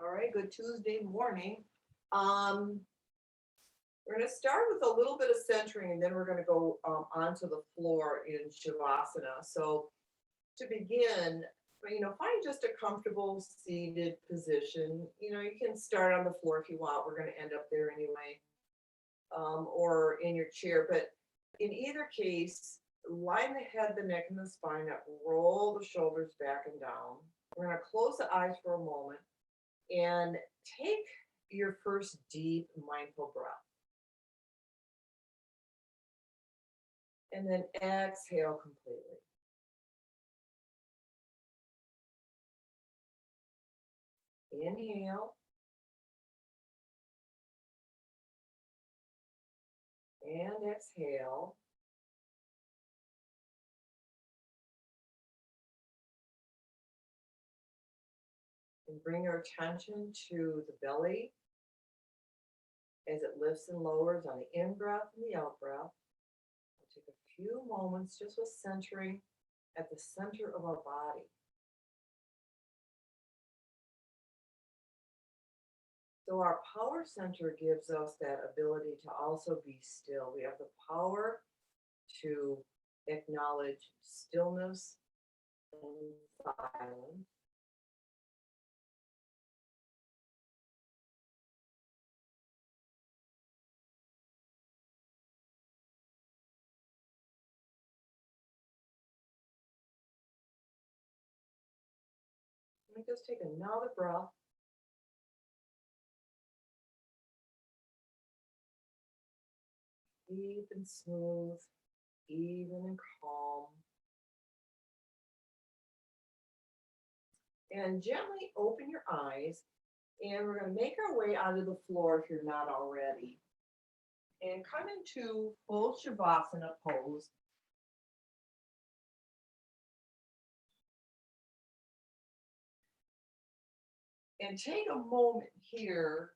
All right, good Tuesday morning. We're going to start with a little bit of centering, and then we're going to go onto the floor in Shavasana. So to begin, find just a comfortable seated position. You can start on the floor if you want. We're going to end up there anyway, or in your chair. But in either case, line the head, the neck, and the spine up. Roll the shoulders back and down. We're going to close the eyes for a moment and take your first deep mindful breath. And then exhale completely. Inhale. And exhale. And bring your attention to the belly as it lifts and lowers on the in-breath and the out-breath. We'll take a few moments just with centering at the center of our body. So our power center gives us that ability to also be still. We have the power to acknowledge stillness and silence. Let me just take another breath. Deep and smooth, even and calm. And gently open your eyes, and we're going to make our way onto the floor if you're not already. And come into full Shavasana pose. And take a moment here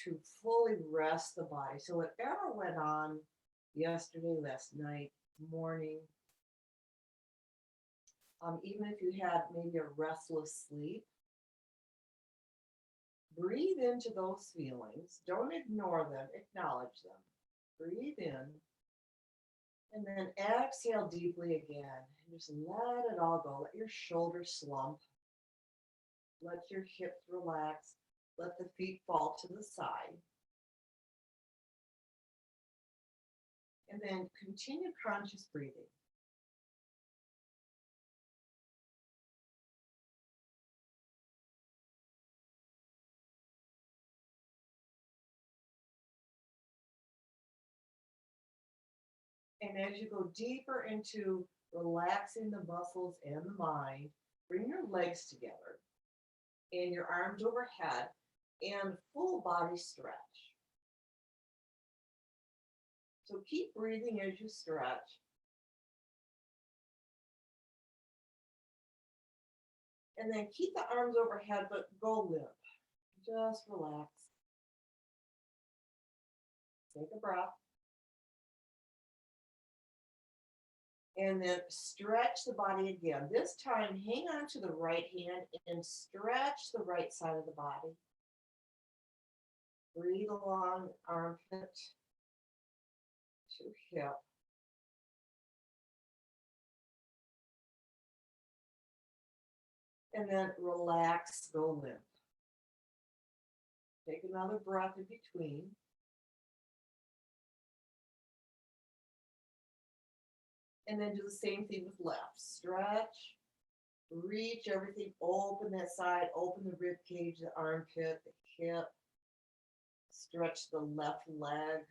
to fully rest the body. So whatever went on yesterday, last night, morning, even if you had maybe a restless sleep, breathe into those feelings. Don't ignore them, acknowledge them. Breathe in, and then exhale deeply again. And just let it all go. Let your shoulders slump. Let your hips relax. Let the feet fall to the side. And then continue conscious breathing. And as you go deeper into relaxing the muscles and the mind, bring your legs together and your arms overhead and full body stretch. So keep breathing as you stretch. And then keep the arms overhead, but go limp. Just relax. Take a breath. And then stretch the body again. This time, hang on to the right hand and stretch the right side of the body. Breathe along armpit to hip. And then relax, go limp. Take another breath in between. And then do the same thing with left. Stretch, reach everything, open that side, open the rib cage, the armpit, the hip. Stretch the left leg.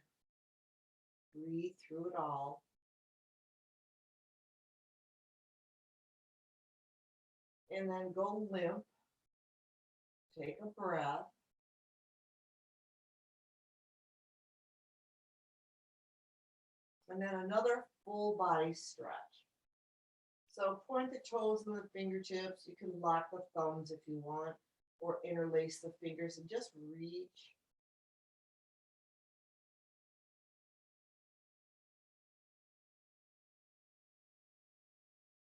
Breathe through it all. And then go limp. Take a breath. And then another full body stretch. So point the toes and the fingertips. You can lock the thumbs if you want, or interlace the fingers and just reach.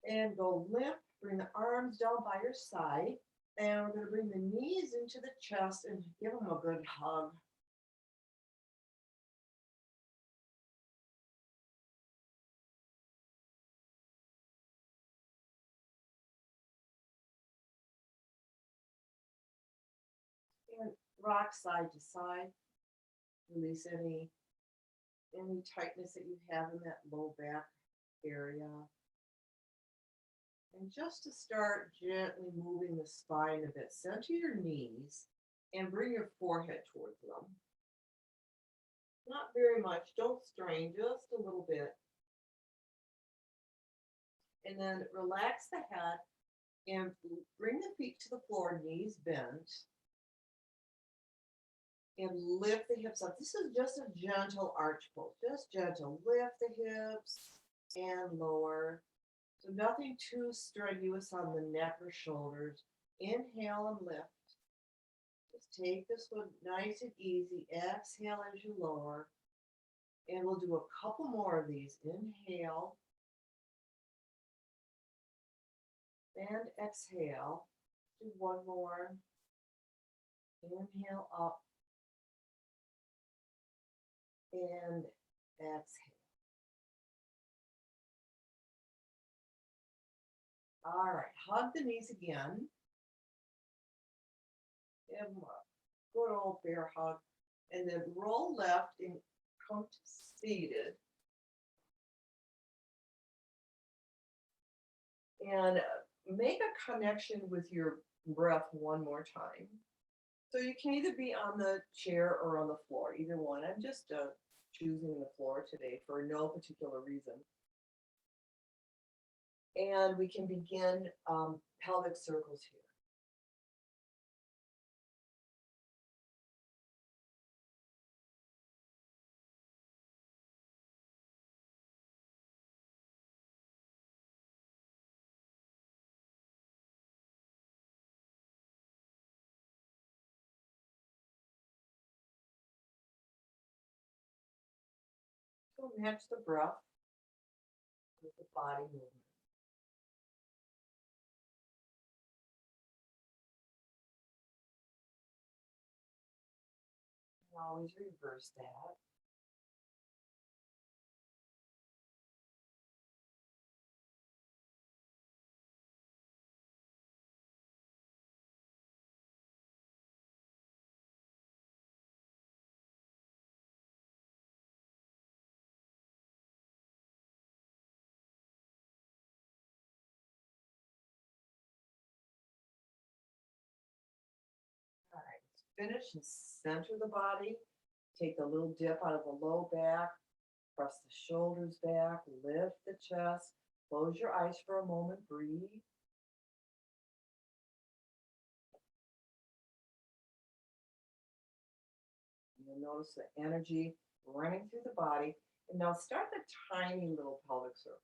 And go limp. Bring the arms down by your side. And we're going to bring the knees into the chest and give them a good hug. And rock side to side. Release any tightness that you have in that low back area. And just to start gently moving the spine a bit, center your knees and bring your forehead towards them. Not very much, don't strain, just a little bit. And then relax the head and bring the feet to the floor, knees bent. And lift the hips up. This is just a gentle arch pose, just gentle. Lift the hips and lower. So nothing too strenuous on the neck or shoulders. Inhale and lift. Just take this one nice and easy. Exhale as you lower. And we'll do a couple more of these. Inhale. And exhale. Do one more. Inhale up. And exhale. All right, hug the knees again. Give them a good old bear hug. And then roll left and come to seated. And make a connection with your breath one more time. So you can either be on the chair or on the floor, either one. I'm just choosing the floor today for no particular reason. And we can begin pelvic circles here. So match the breath with the body movement. And always reverse that. All right, finish and center the body. Take a little dip out of the low back. Press the shoulders back. Lift the chest. Close your eyes for a moment. Breathe. You'll notice the energy running through the body. And now start the tiny little pelvic circle.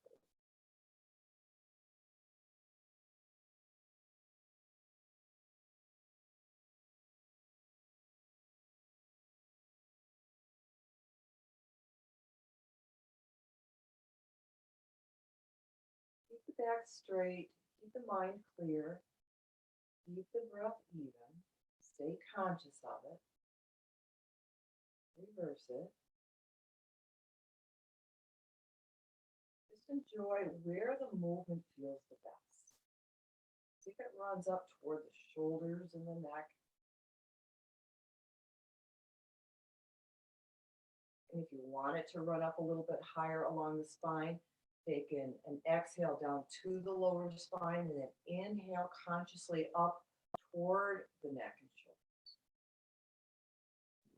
Keep the back straight. Keep the mind clear. Keep the breath even. Stay conscious of it. Reverse it. Just enjoy where the movement feels the best. See if it runs up toward the shoulders and the neck. And if you want it to run up a little bit higher along the spine, take an exhale down to the lower spine and then inhale consciously up toward the neck and shoulders.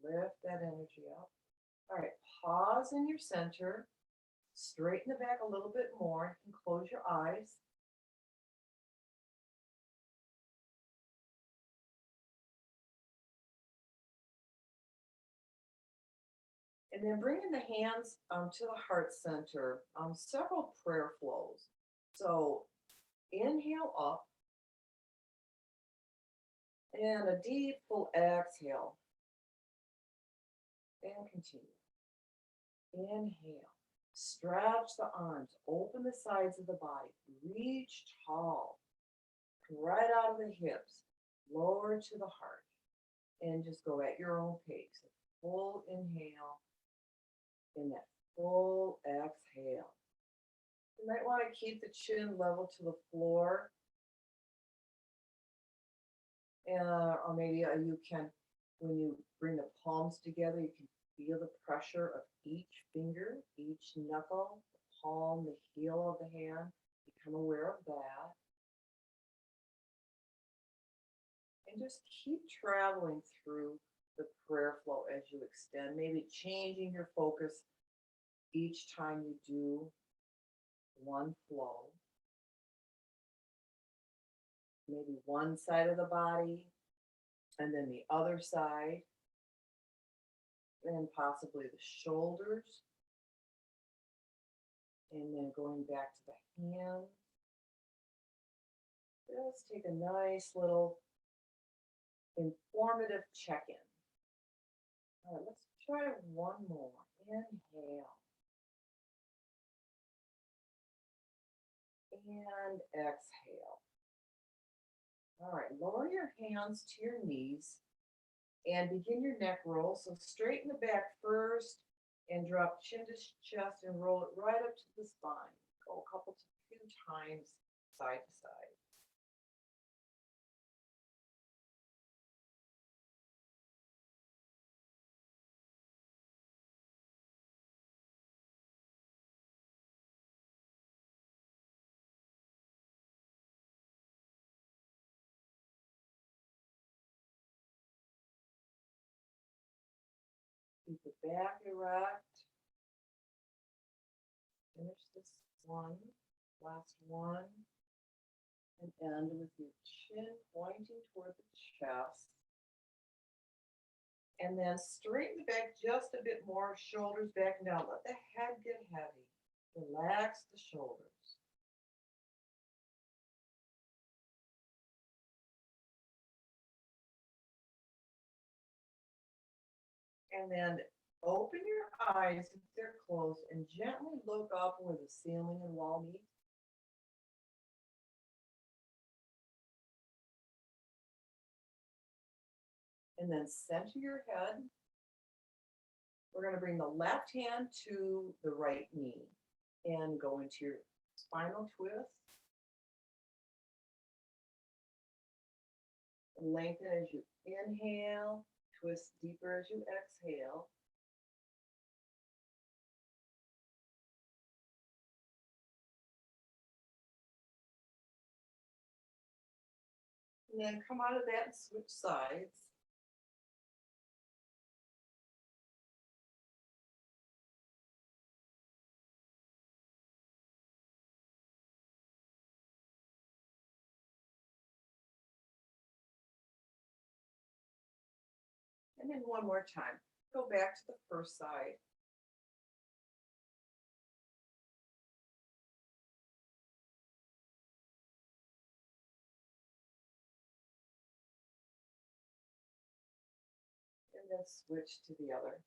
Lift that energy up. All right, pause in your center. Straighten the back a little bit more and close your eyes. And then bring in the hands to the heart center, several prayer flows. So inhale up and a deep full exhale. And continue. Inhale. Stretch the arms. Open the sides of the body. Reach tall. Right out of the hips. lower to the heart. And just go at your own pace. Full inhale and that full exhale. You might want to keep the chin level to the floor. Or maybe you can, when you bring the palms together, you can feel the pressure of each finger, each knuckle, the palm, the heel of the hand. Become aware of that. And just keep traveling through the prayer flow as you extend, maybe changing your focus each time you do one flow. Maybe one side of the body and then the other side, and possibly the shoulders, and then going back to the hands. Just take a nice little informative check-in. All right, let's try one more. Inhale. And exhale. All right, lower your hands to your knees and begin your neck roll. So straighten the back first and drop chin to chest and roll it right up to the spine. Go a few times side to side. Keep the back erect. Finish this one, last one, and end with your chin pointing toward the chest. And then straighten the back just a bit more, shoulders back and down. Let the head get heavy. Relax the shoulders. And then open your eyes if they're closed and gently look up where the ceiling and wall meet. And then center your head. We're going to bring the left hand to the right knee and go into your spinal twist. Lengthen as you inhale, twist deeper as you exhale. And then come out of that and switch sides. And then one more time. Go back to the first side. And then switch to the other.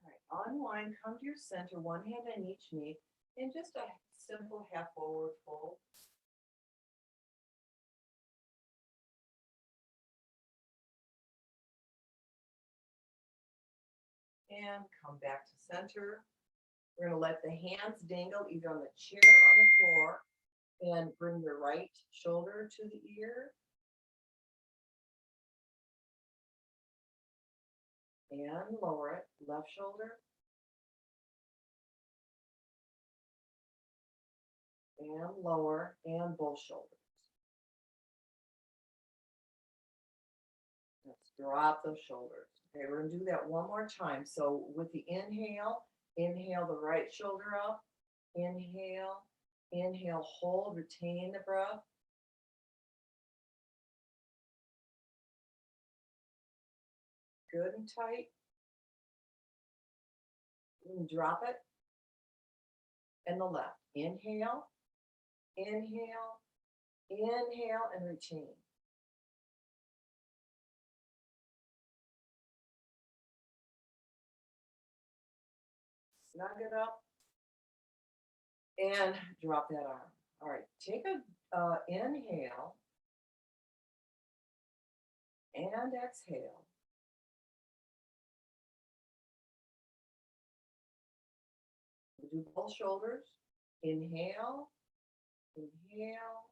All right, unwind, come to your center, one hand on each knee, and just a simple half forward fold. And come back to center. We're going to let the hands dangle either on the chair or on the floor, and bring your right shoulder to the ear. And lower it, left shoulder. And lower, and both shoulders. Let's drop those shoulders. Okay, we're going to do that one more time. So with the inhale, inhale the right shoulder up. Inhale, inhale, hold, retain the breath. Good and tight. And drop it. And the left. Inhale, inhale, inhale, and retain. Snug it up and drop that arm. All right, take a inhale and exhale. We'll do both shoulders. Inhale, inhale,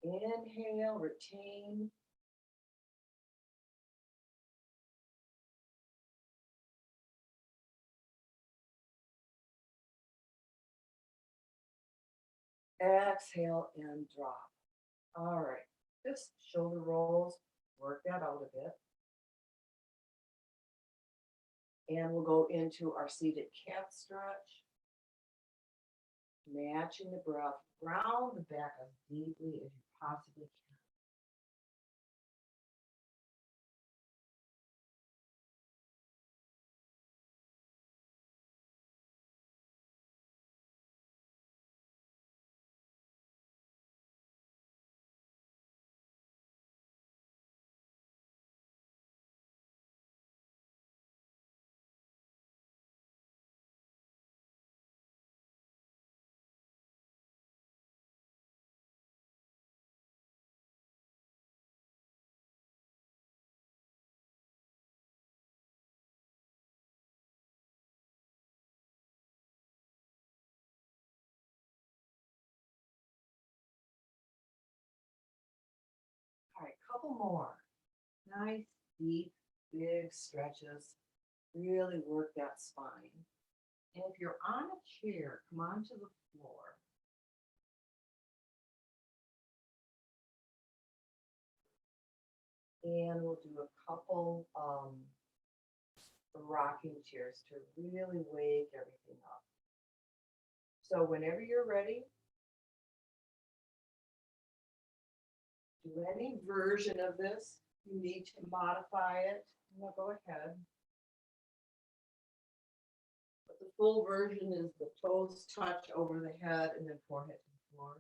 inhale, retain. Exhale and drop. All right, just shoulder rolls, work that out a bit. And we'll go into our seated cat stretch. Matching the breath, ground the back as deeply as you possibly can. All right, couple more. Nice, deep, big stretches. Really work that spine. And if you're on a chair, come onto the floor. And we'll do a couple rocking chairs to really wake everything up. So whenever you're ready, do any version of this. You need to modify it. We'll go ahead. But the full version is the toes touch over the head and then forehead to the floor.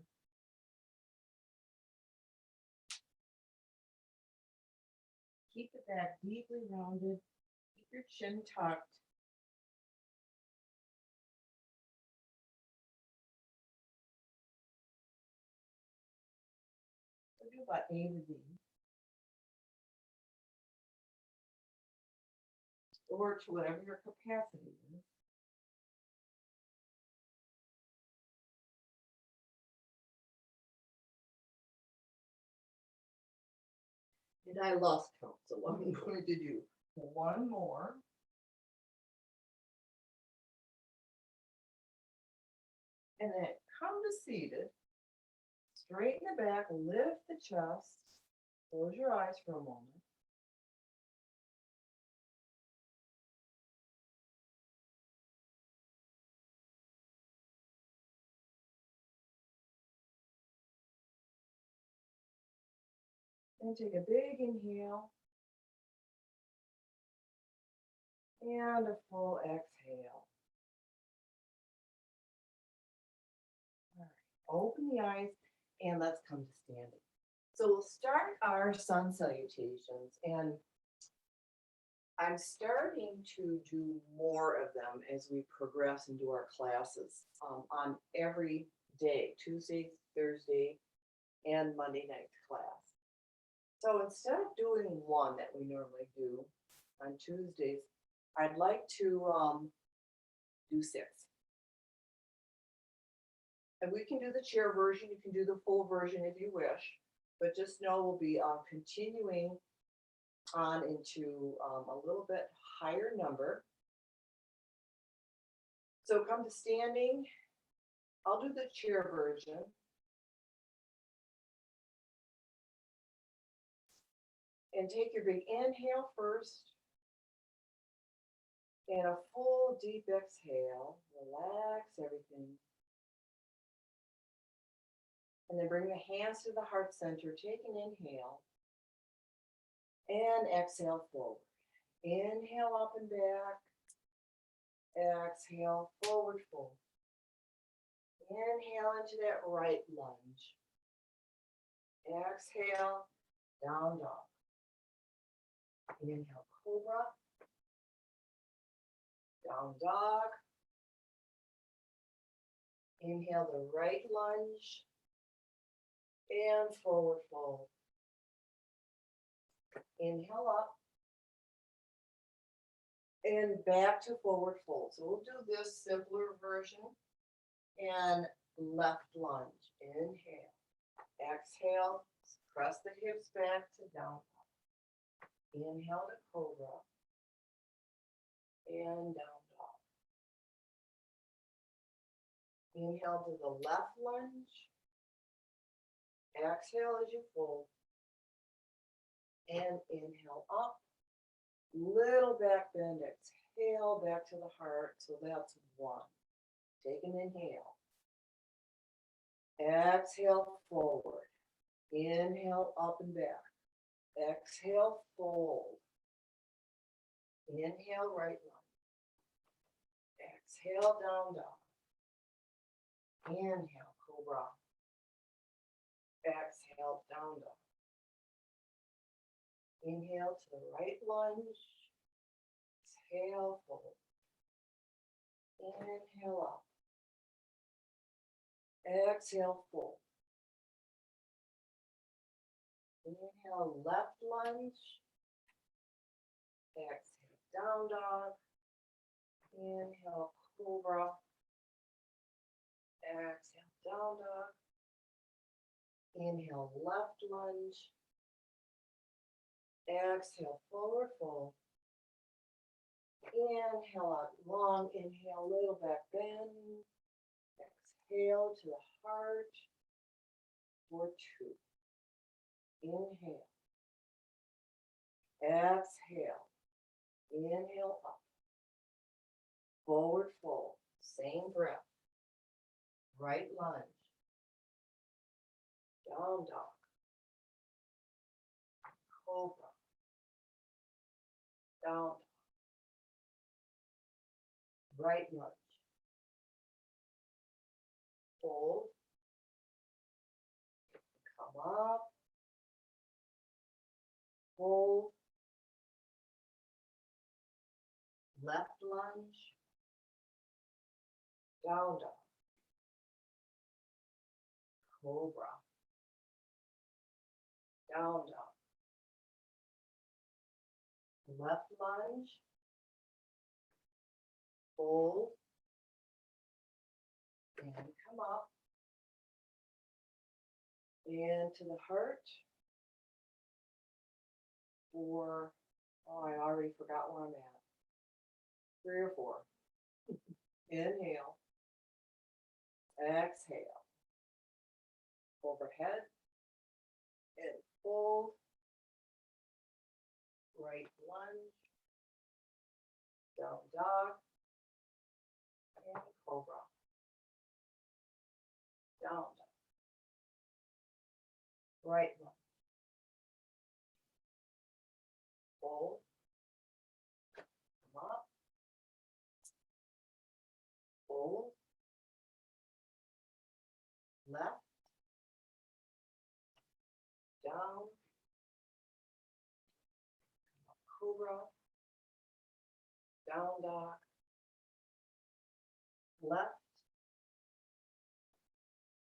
Keep the back deeply rounded. Keep your chin tucked. We'll do about A to Z. Or to whatever your capacity is. And I lost count, so I'm going to do one more. And then come to seated. Straighten the back, lift the chest. Close your eyes for a moment. And take a big inhale. And a full exhale. All right. Open the eyes and let's come to standing. So we'll start our sun salutations, and I'm starting to do more of them as we progress and do our classes on every day, Tuesday, Thursday, and Monday night class. So instead of doing one that we normally do on Tuesdays, I'd like to do 6. And we can do the chair version, you can do the full version if you wish, but just know we'll be continuing on into a little bit higher number. So come to standing. I'll do the chair version. And take your big inhale first. And a full deep exhale. Relax everything. And then bring the hands to the heart center. Take an inhale. And exhale forward. Inhale up and back. Exhale forward, fold. Inhale into that right lunge. Exhale, down dog. Inhale, cobra. Down dog. Inhale the right lunge and forward fold. Inhale up and back to forward fold. So we'll do this simpler version. And left lunge. Inhale. Exhale. Press the hips back to down dog. Inhale to cobra. And down dog. Inhale to the left lunge. Exhale as you fold. And inhale up. Little back bend. Exhale back to the heart. So that's one. Take an inhale. Exhale forward. Inhale up and back. Exhale fold. Inhale right lunge. Exhale down dog. Inhale cobra. Exhale down dog. Inhale to the right lunge. Exhale fold. Inhale up. Exhale fold. Inhale left lunge. Exhale down dog. Inhale cobra. Exhale down dog. Inhale left lunge. Exhale forward fold. Inhale out long. Inhale little back bend. Exhale to the heart for two. Inhale. Exhale. Inhale up. Forward fold. Same breath. Right lunge. Down dog. Cobra. Down dog. Right lunge. Fold. Come up. Fold. Left lunge. Down dog. Cobra. Down dog. Left lunge. Fold. And come up. And to the heart. For, oh, I already forgot where I'm at. 3 or 4. Inhale. Exhale. Overhead. And fold. Right lunge. Down dog. And cobra. Down dog. Right lunge. Fold. Come up. Fold. Left. Down. Cobra. Down dog. Left.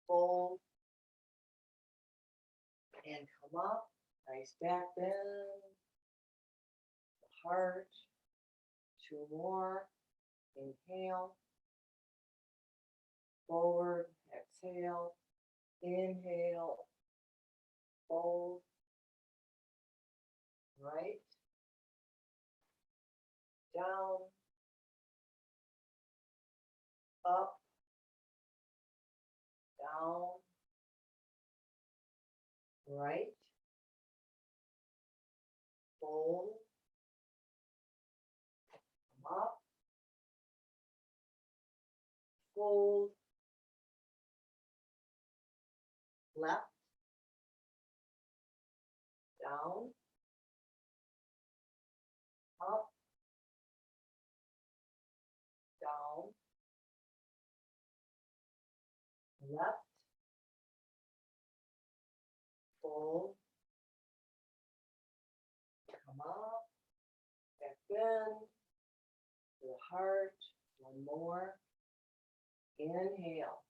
Fold. And come up. Nice back bend. Heart. 2 more. Inhale. Forward. Exhale. Inhale. Fold. Right. Down. Up. Down. Right. Fold. Come up. Fold. Left. Down. Up. Down. Left. Fold. Come up. Back bend. To the heart. 1 more. Inhale.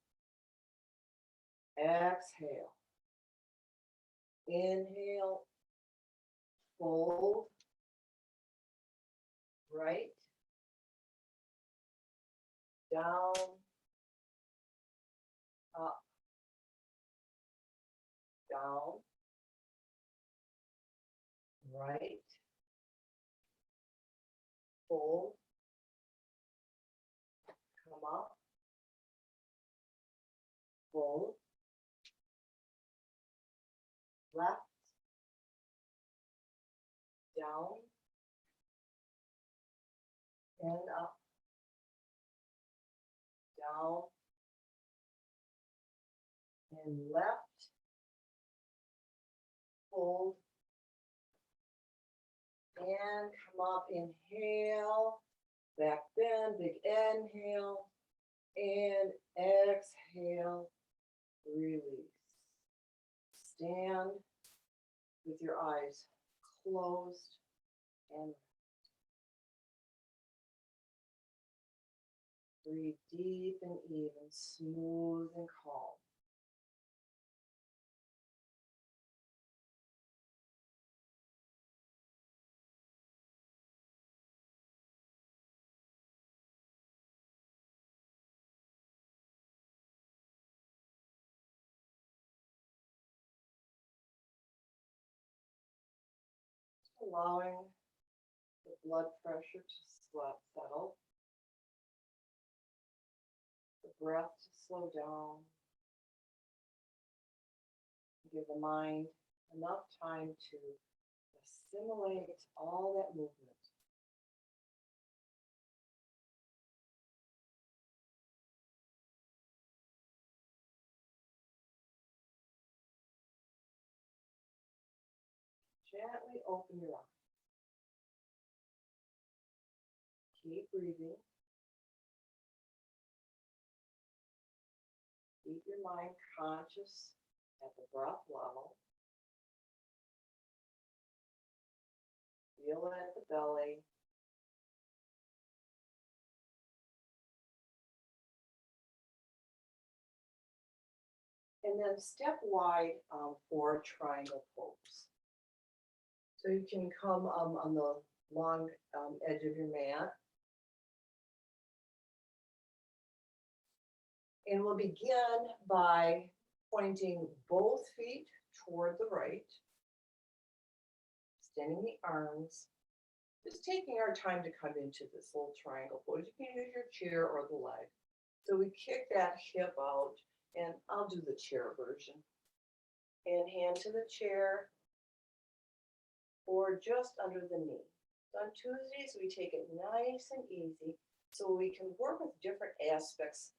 Exhale. Inhale, fold, right, down, up, down, right, fold, come up, fold, left, down, and up, down, and left, fold, and come up, inhale, back bend, big inhale, and exhale, release. Stand with your eyes closed and breathe deep and even, smooth and calm. Allowing the blood pressure to settle, the breath to slow down, give the mind enough time to assimilate all that movement. Gently open your eyes. Keep breathing. Keep your mind conscious at the breath level. Feel it at the belly. And then step wide for triangle pose. So you can come on the long edge of your mat. And we'll begin by pointing both feet toward the right, extending the arms, just taking our time to come into this little triangle pose. You can use your chair or the leg. So we kick that hip out, and I'll do the chair version. And hand to the chair or just under the knee. So on Tuesdays, we take it nice and easy so we can work with different aspects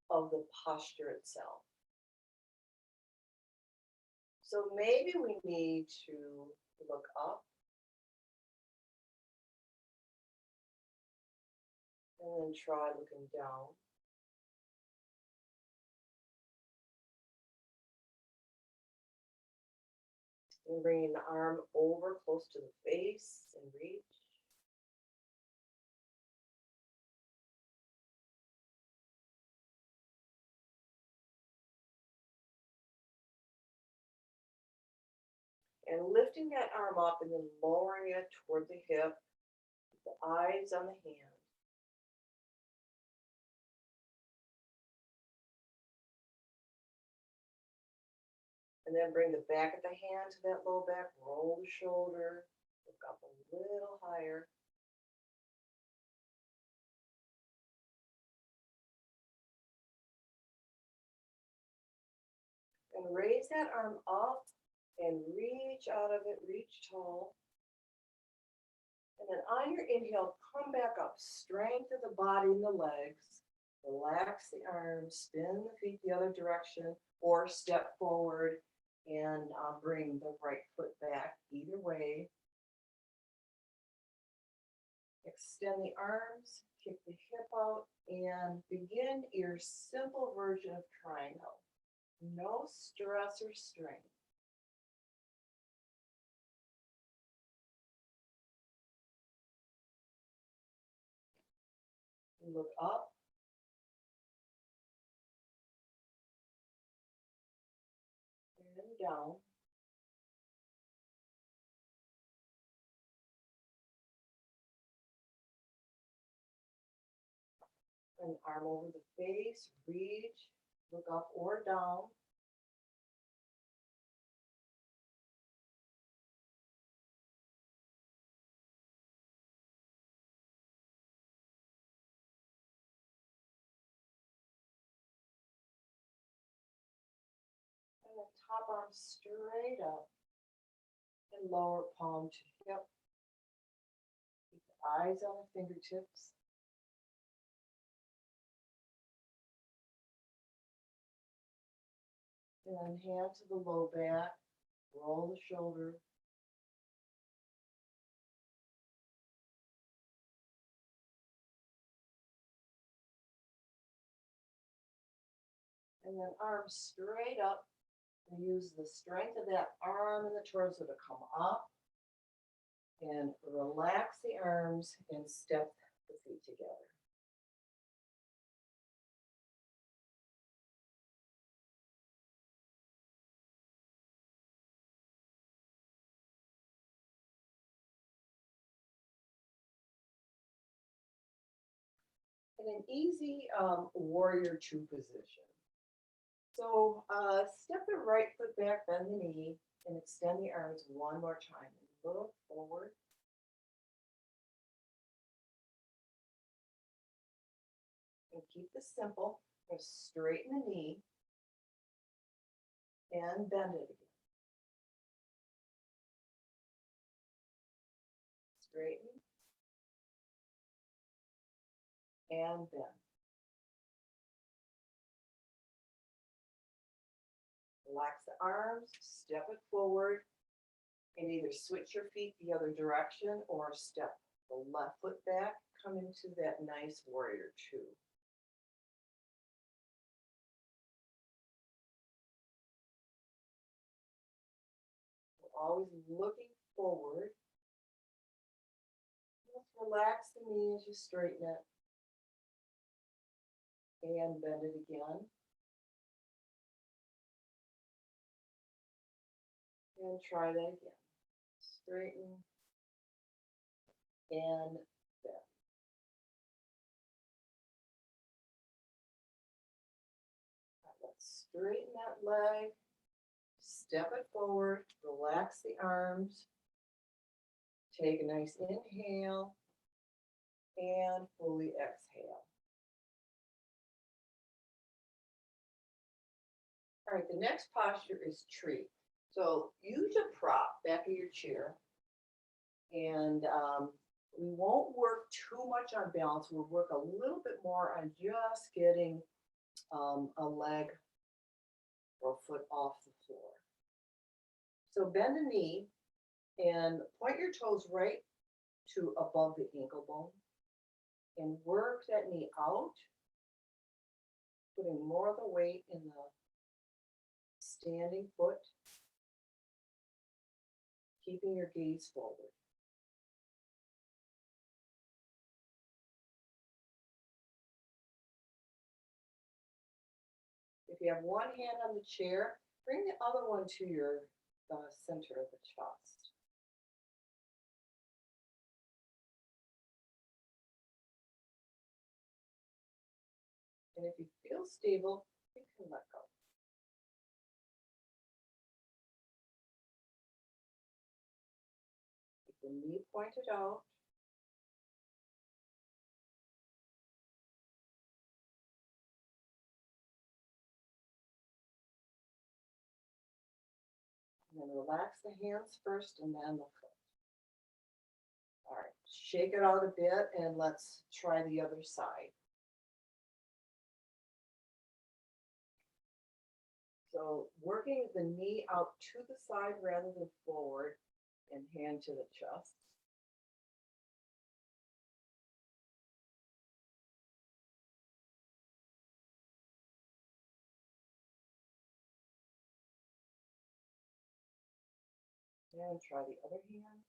of the posture itself. So maybe we need to look up and then try looking down. And bringing the arm over close to the face and reach. And lifting that arm up and then lowering it toward the hip, the eyes on the hand. And then bring the back of the hand to that low back, roll the shoulder, look up a little higher. And raise that arm up and reach out of it, reach tall. And then on your inhale, come back up, strengthen the body and the legs, relax the arms, spin the feet the other direction, or step forward and bring the right foot back, either way. Extend the arms, kick the hip out, and begin your simple version of triangle. No stress or strain. Look up. down. An arm over the face, reach, look up or down. And the top arm straight up and lower palm to hip. Keep the eyes on the fingertips. And then hand to the low back, roll the shoulder. And then arms straight up. And use the strength of that arm and the torso to come up. And relax the arms and step the feet together. In an easy warrior two position. So step the right foot back, bend the knee, and extend the arms one more time. Look forward. And keep this simple. Just straighten the knee and bend it again. Straighten and bend. Relax the arms, step it forward, and either switch your feet the other direction or step the left foot back, come into that nice warrior two. We're always looking forward. Just relax the knee as you straighten it. And bend it again. And try that again. Straighten and bend. Let's straighten that leg. Step it forward. Relax the arms. Take a nice inhale. And fully exhale. All right, the next posture is tree. So use a prop back of your chair, and we won't work too much on balance. We'll work a little bit more on just getting a leg or foot off the floor. So bend the knee and point your toes right to above the ankle bone and work that knee out, putting more of the weight in the standing foot, keeping your gaze forward. If you have one hand on the chair, bring the other one to your center of the chest. And if you feel stable, you can let go. Keep the knee pointed out. And then relax the hands first and then the foot. All right, shake it out a bit and let's try the other side. So working the knee out to the side rather than forward and hand to the chest. And try the other hand.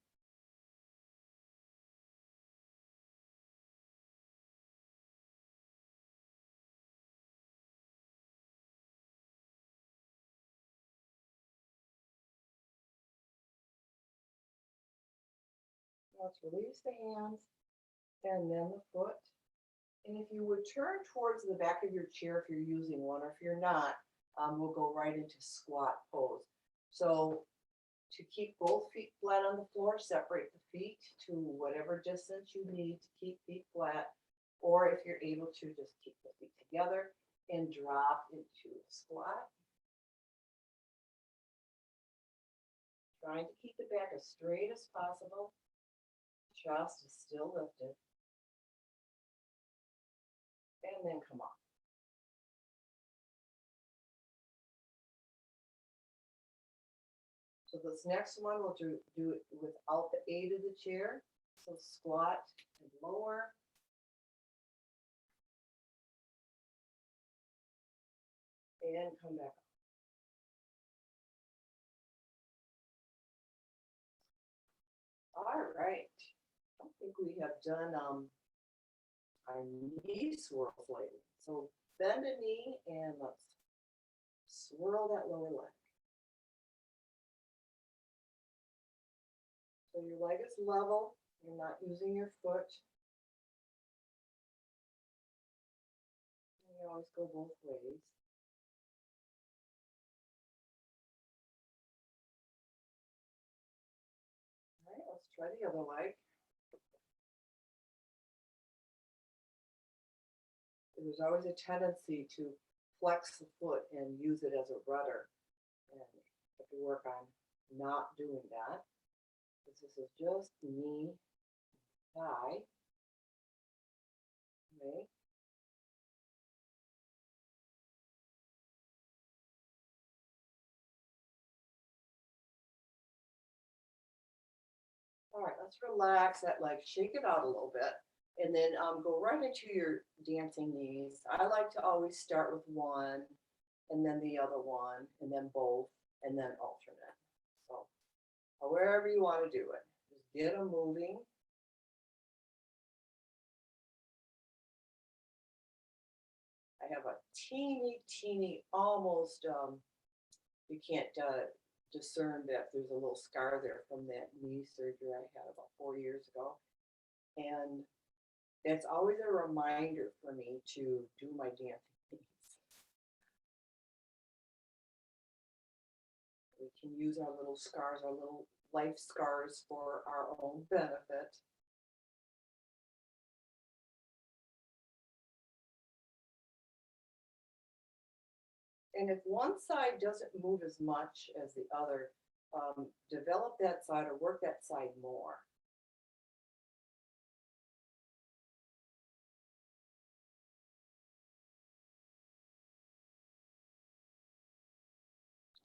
Let's release the hands and then the foot. And if you would turn towards the back of your chair if you're using one, or if you're not, we'll go right into squat pose. So to keep both feet flat on the floor, separate the feet to whatever distance you need to keep feet flat. Or if you're able to, just keep the feet together and drop into a squat. Trying to keep the back as straight as possible. Chest is still lifted. And then come up. So this next one, we'll do it without the aid of the chair. So squat and lower. And come back up. All right. I think we have done our knee swirls lately. So bend a knee and let's swirl that lower leg. So your leg is level. You're not using your foot. And you always go both ways. All right, let's try the other leg. There's always a tendency to flex the foot and use it as a rudder. And you have to work on not doing that. This is just knee, thigh. Okay. All right, let's relax that leg, shake it out a little bit, and then go right into your dancing knees. I like to always start with one, and then the other one, and then both, and then alternate. So wherever you want to do it, just get them moving. I have a teeny, almost, you can't discern that there's a little scar there from that knee surgery I had about 4 years ago. And it's always a reminder for me to do my dancing knees. We can use our little scars, our little life scars for our own benefit. And if one side doesn't move as much as the other, develop that side or work that side more.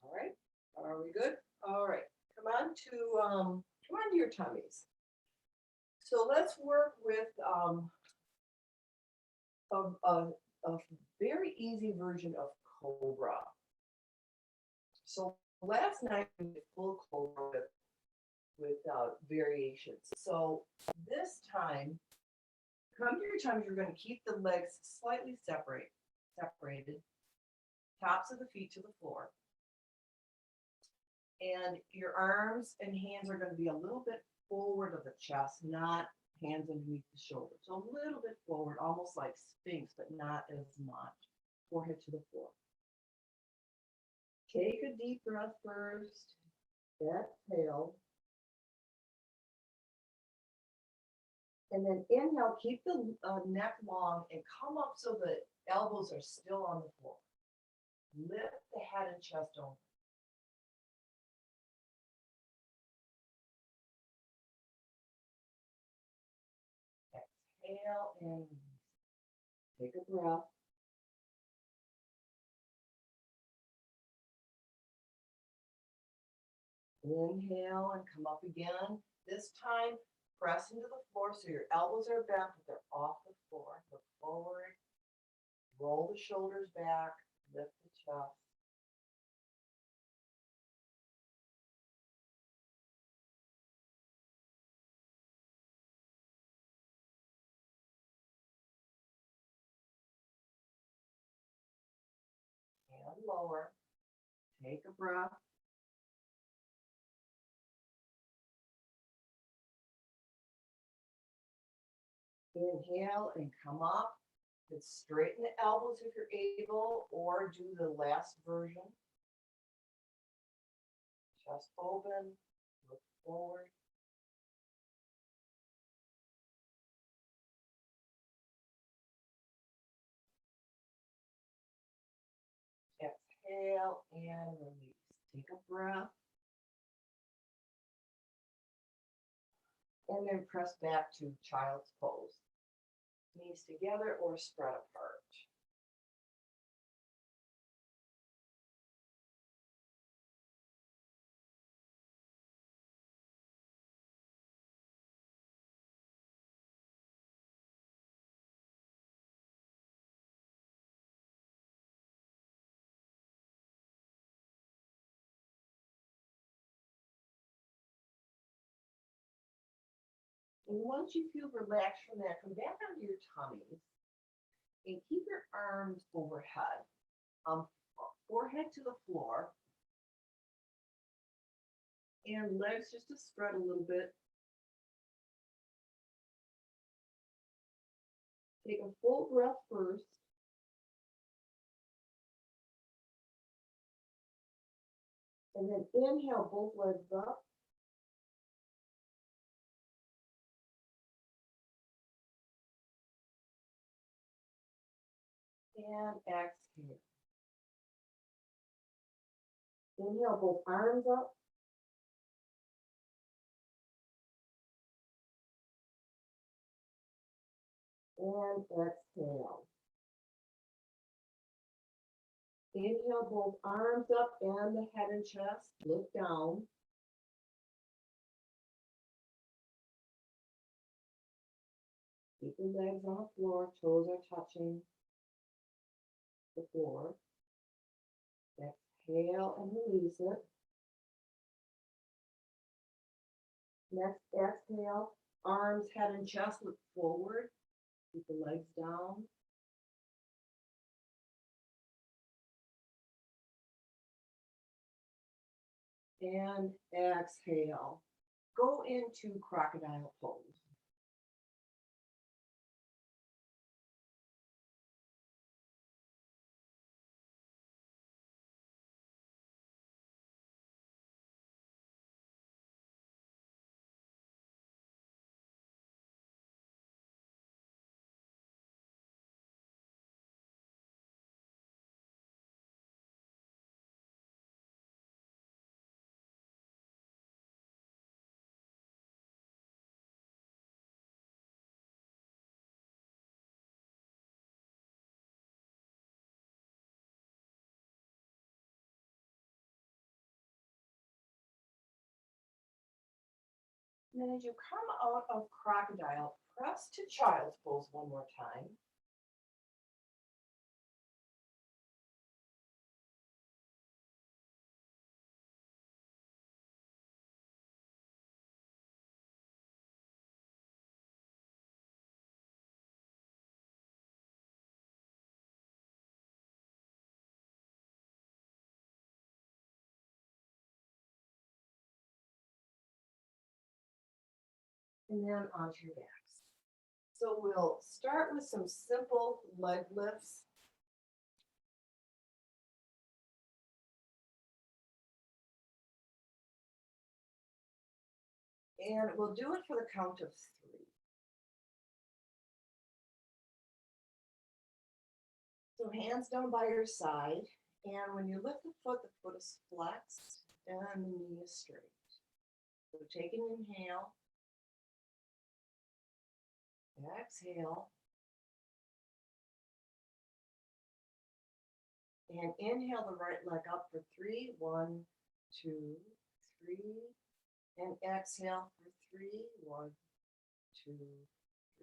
All right, are we good? All right, come on to your tummies. So let's work with a very easy version of Cobra. So last night we did full Cobra with variations. So this time, come to your tummies, you're going to keep the legs slightly separated, tops of the feet to the floor. And your arms and hands are going to be a little bit forward of the chest, not hands underneath the shoulders. So a little bit forward, almost like Sphinx, but not as much. Forehead to the floor. Take a deep breath first. Exhale. And then inhale, keep the neck long and come up so the elbows are still on the floor. Lift the head and chest open. Exhale and take a breath. Inhale and come up again. This time, press into the floor so your elbows are bent, but they're off the floor. Look forward. Roll the shoulders back. Lift the chest. And lower. Take a breath. Inhale and come up. And straighten the elbows if you're able, or do the last version. Chest open, look forward. Exhale and release. Take a breath. And then press back to child's pose. Knees together or spread apart. And once you feel relaxed from that, come back onto your tummies and keep your arms overhead, forehead to the floor, and legs just to spread a little bit. Take a full breath first. And then inhale both legs up. And exhale. Inhale both arms up. And exhale. Inhale both arms up and the head and chest. Look down. Keep the legs on the floor. Toes are touching the floor. Exhale and release it. Next, exhale. Arms, head, and chest look forward. Keep the legs down. And exhale. Go into crocodile pose. And then as you come out of crocodile, press to child's pose one more time. And then onto your backs. So we'll start with some simple leg lifts. And we'll do it for the count of 3. So hands down by your side. And when you lift the foot is flexed and the knee is straight. So take an inhale. Exhale. And inhale the right leg up for 3. 1, 2, 3. And exhale for 3. 1, 2,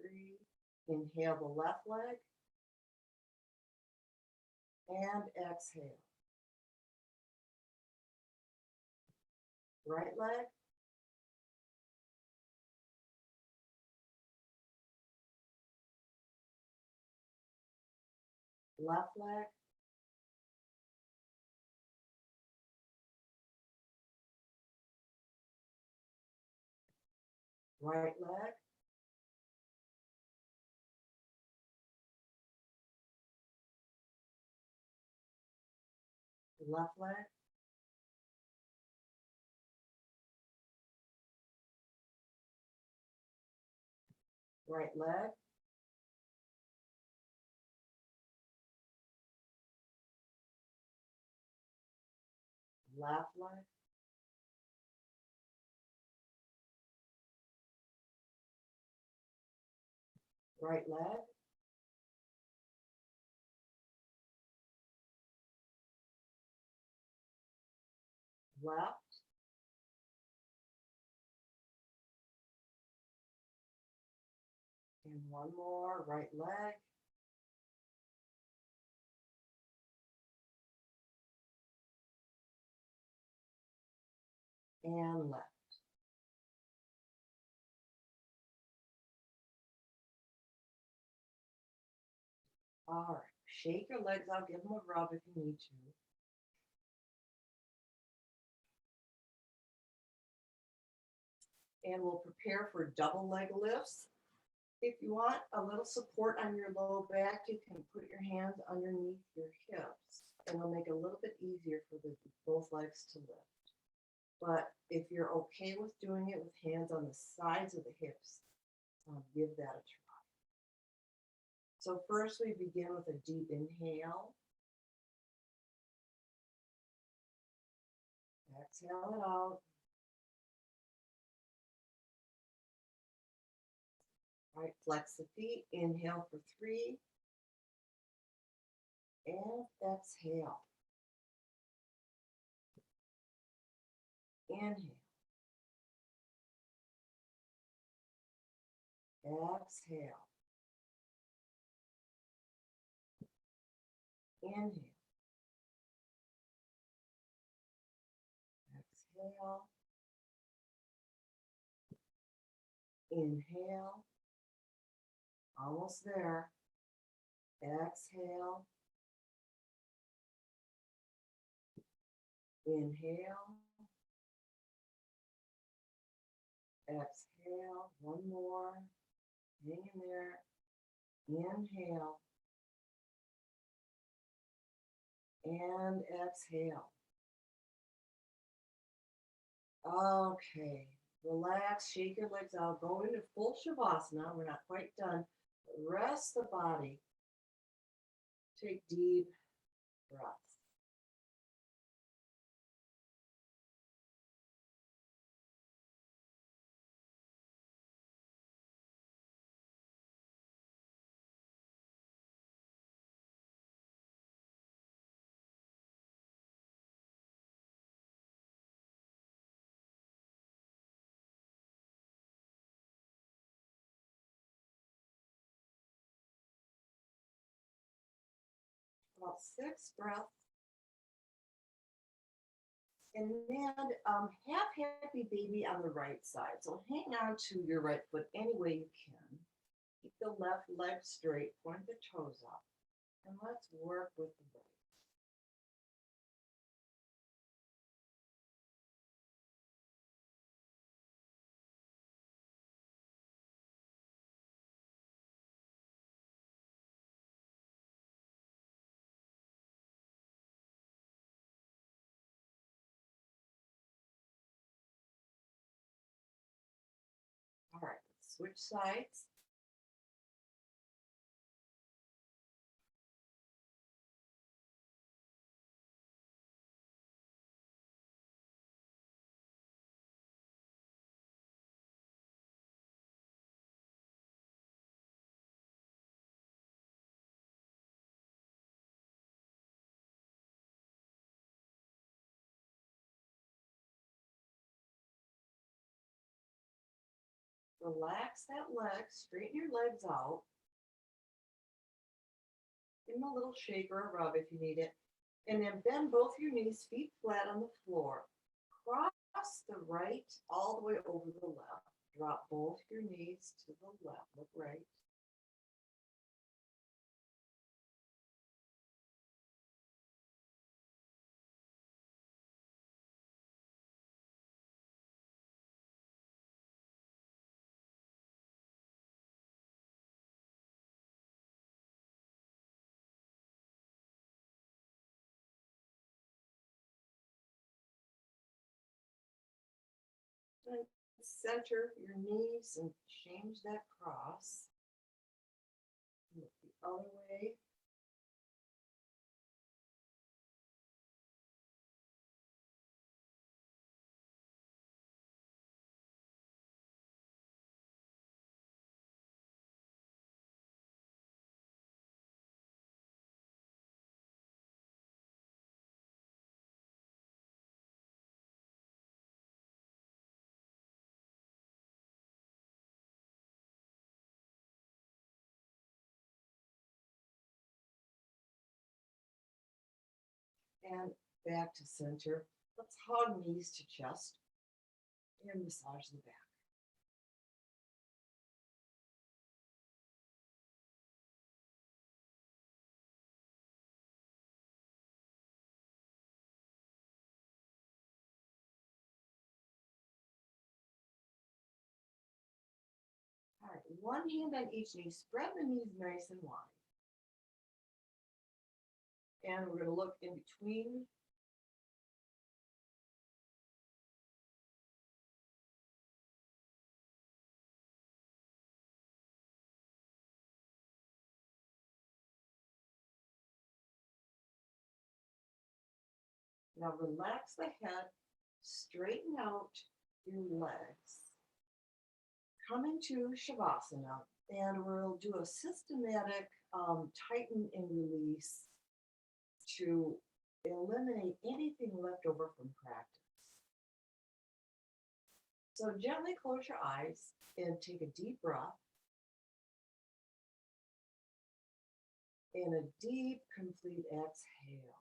3. Inhale the left leg. And exhale. Right leg. Left leg. Right leg. Left leg. Right leg. Left leg. Right leg. Left. And one more, right leg. And left. All right, shake your legs out, give them a rub if you need to. And we'll prepare for double leg lifts. If you want a little support on your low back, you can put your hands underneath your hips, and it'll make it a little bit easier for both legs to lift. But if you're okay with doing it with hands on the sides of the hips, give that a try. So first we begin with a deep inhale. Exhale it out. All right, flex the feet. Inhale for 3. And exhale. Inhale. Exhale. Inhale. Exhale. Inhale. Almost there. Exhale. Inhale. Exhale. One more. Hang in there. Inhale. And exhale. Okay. Relax. Shake your legs out. Go into full Shavasana. We're not quite done. Rest the body. Take deep breaths. About 6 breaths. And then have happy baby on the right side. So hang on to your right foot any way you can. Keep the left leg straight, point the toes up. And let's work with the right. All right, let's switch sides. Relax that leg, straighten your legs out. Give them a little shake or a rub if you need it. And then bend both your knees, feet flat on the floor. Cross the right all the way over the left. Drop both your knees to the left. Look right. And center your knees and change that cross. Look the other way. And back to center. Let's hug knees to chest and massage the back. All right, one hand on each knee. Spread the knees nice and wide. And we're going to look in between. Now relax the head, straighten out your legs. Come into Shavasana, and we'll do a systematic tighten and release to eliminate anything left over from practice. So gently close your eyes and take a deep breath. And a deep, complete exhale.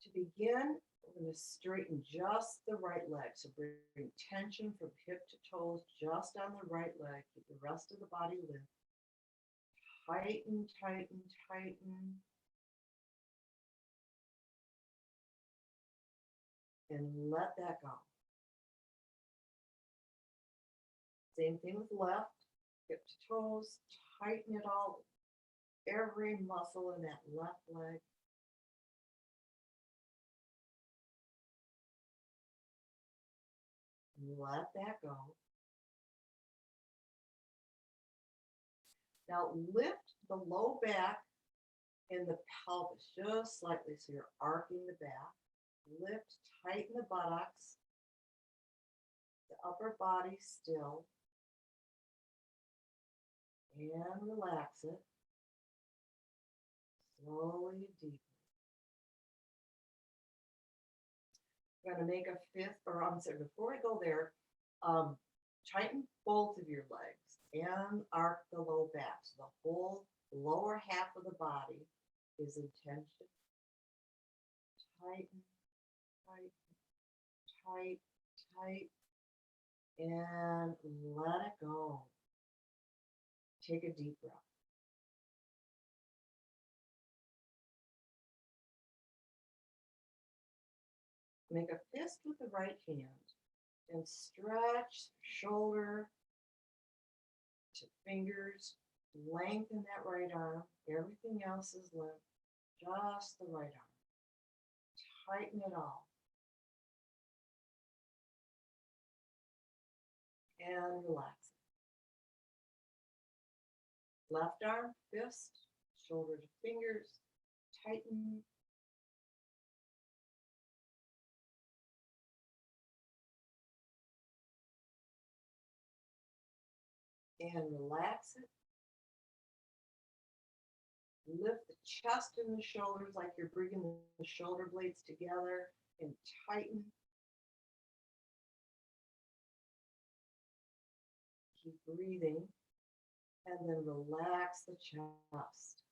To begin, we're going to straighten just the right leg. So bring tension from hip to toes just on the right leg. Keep the rest of the body lift. Tighten, tighten, tighten. And let that go. Same thing with left. Hip to toes. Tighten it all. Every muscle in that left leg. Let that go. Now lift the low back and the pelvis just slightly, so you're arcing the back. Lift, tighten the buttocks, the upper body still, and relax it. Slowly, deeply. We're going to make a fifth, before we go there, tighten both of your legs and arc the low back. So the whole lower half of the body is in tension. Tighten, tight, tight, tight, and let it go. Take a deep breath. Make a fist with the right hand and stretch shoulder to fingers. Lengthen that right arm. Everything else is limp. Just the right arm. Tighten it all. And relax it. Left arm, fist, shoulder to fingers. Tighten. And relax it. Lift the chest and the shoulders like you're bringing the shoulder blades together and tighten. Keep breathing and then relax the chest.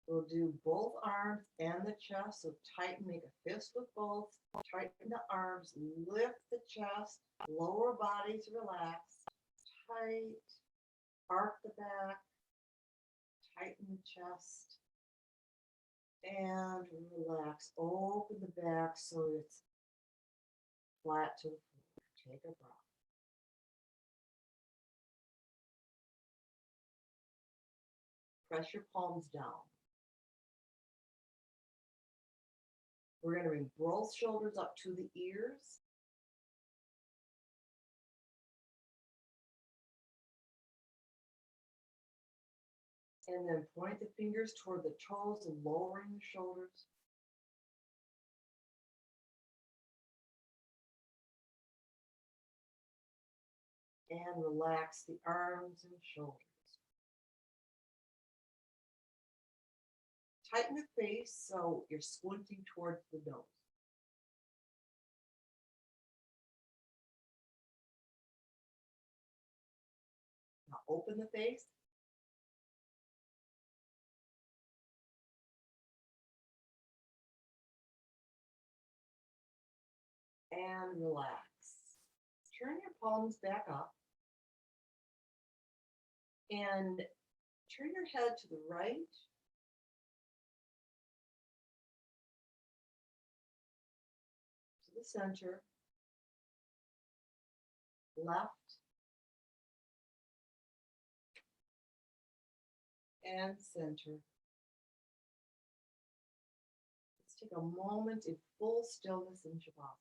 We'll do both arms and the chest, so tighten, make a fist with both, tighten the arms, lift the chest, lower bodies relax, tight, arc the back, tighten the chest, and relax, open the back so it's flat to the floor. Take a breath. press your palms down. We're going to bring both shoulders up to the ears. And then point the fingers toward the toes, lowering the shoulders. And relax the arms and shoulders. Tighten the face so you're squinting towards the nose. Now open the face. And relax. Turn your palms back up. And turn your head to the right. To the center. Left. And center. Let's take a moment in full stillness in Shavasana.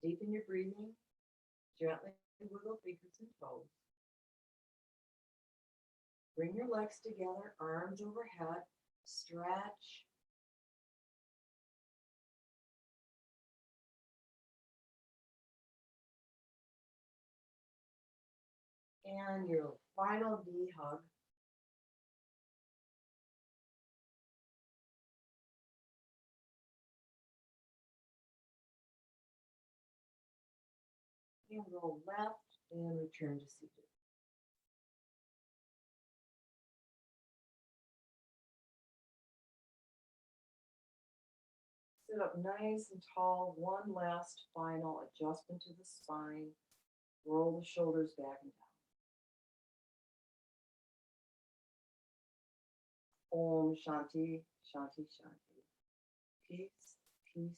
Deepen your breathing. Gently wiggle fingers and toes. Bring your legs together, arms overhead. Stretch. And your final knee hug. And roll left and return to seated. Sit up nice and tall. One last final adjustment to the spine. Roll the shoulders back and down. Om Shanti, Shanti, Shanti. Peace, peace,